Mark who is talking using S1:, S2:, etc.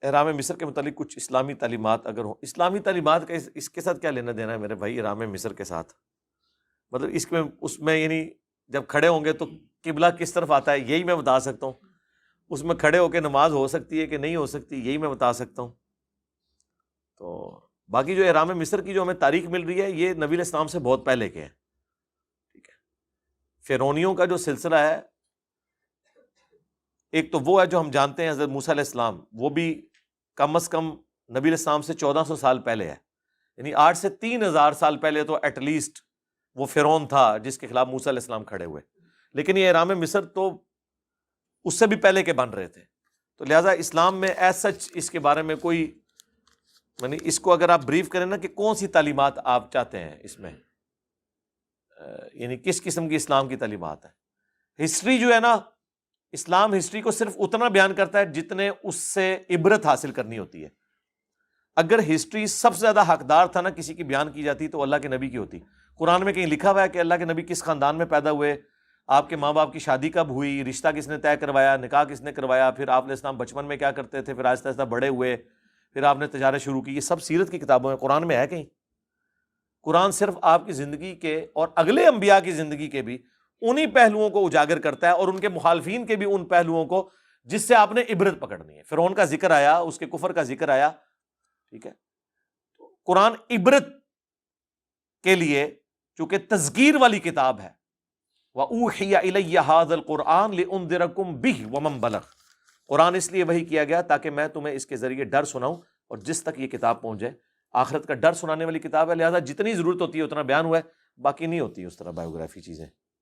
S1: احرام مصر کے متعلق کچھ اسلامی تعلیمات اگر ہوں. اسلامی تعلیمات کا اس کے ساتھ کیا لینا دینا ہے میرے بھائی احرام مصر کے ساتھ؟ مطلب اس میں یعنی جب کھڑے ہوں گے تو قبلہ کس طرف آتا ہے یہی میں بتا سکتا ہوں. اس میں کھڑے ہو کے نماز ہو سکتی ہے کہ نہیں ہو سکتی یہی میں بتا سکتا ہوں. تو باقی جو احرام مصر کی جو ہمیں تاریخ مل رہی ہے یہ نبی علیہ السلام سے بہت پہلے کے ہیں. ٹھیک ہے. فرعونیوں کا جو سلسلہ ہے ایک تو وہ ہے جو ہم جانتے ہیں حضرت موسیٰ علیہ السلام، وہ بھی کم از کم نبی علیہ السلام سے 1400 سال پہلے ہے، یعنی 8 سے 3000 سال پہلے تو ایٹ لیسٹ وہ فرعون تھا جس کے خلاف موسیٰ علیہ السلام کھڑے ہوئے. لیکن یہ احرام مصر تو اس سے بھی پہلے کے بن رہے تھے. تو لہٰذا اسلام میں ایز سچ اس کے بارے میں کوئی یعنی اس کو اگر آپ بریف کریں نا کہ کون سی تعلیمات آپ چاہتے ہیں اس میں، یعنی کس قسم کی اسلام کی تعلیمات ہیں. ہسٹری جو ہے نا، اسلام ہسٹری کو صرف اتنا بیان کرتا ہے جتنے اس سے عبرت حاصل کرنی ہوتی ہے. اگر ہسٹری سب سے زیادہ حقدار تھا نا کسی کی بیان کی جاتی تو اللہ کے نبی کی ہوتی. قرآن میں کہیں لکھا ہوا ہے کہ اللہ کے نبی کس خاندان میں پیدا ہوئے، آپ کے ماں باپ کی شادی کب ہوئی، رشتہ کس نے طے کروایا، نکاح کس نے کروایا، پھر آپ علیہ السلام بچپن میں کیا کرتے تھے، پھر آہستہ آہستہ بڑے ہوئے، پھر آپ نے تجارت شروع کی. یہ سب سیرت کی کتابوں میں، قرآن میں ہے کہیں؟ قرآن صرف آپ کی زندگی کے اور اگلے انبیاء کی زندگی کے بھی انہی پہلوؤں کو اجاگر کرتا ہے، اور ان کے مخالفین کے بھی ان پہلوؤں کو جس سے آپ نے عبرت پکڑنی ہے. فرعون کا ذکر آیا، اس کے کفر کا ذکر آیا. ٹھیک ہے. قرآن عبرت کے لیے چونکہ تذکیر والی کتاب ہے، وَأُوحِيَ إِلَيَّ هَذَا الْقُرْآنُ لِأُنذِرَكُم بِهِ وَمَن بَلَغَ. قرآن اس لیے وحی کیا گیا تاکہ میں تمہیں اس کے ذریعے ڈر سناؤں اور جس تک یہ کتاب پہنچ جائے. آخرت کا ڈر سنانے والی کتاب ہے، لہذا جتنی ضرورت ہوتی ہے اتنا بیان ہوا ہے، باقی نہیں ہوتی اس طرح بایوگرافی چیزیں.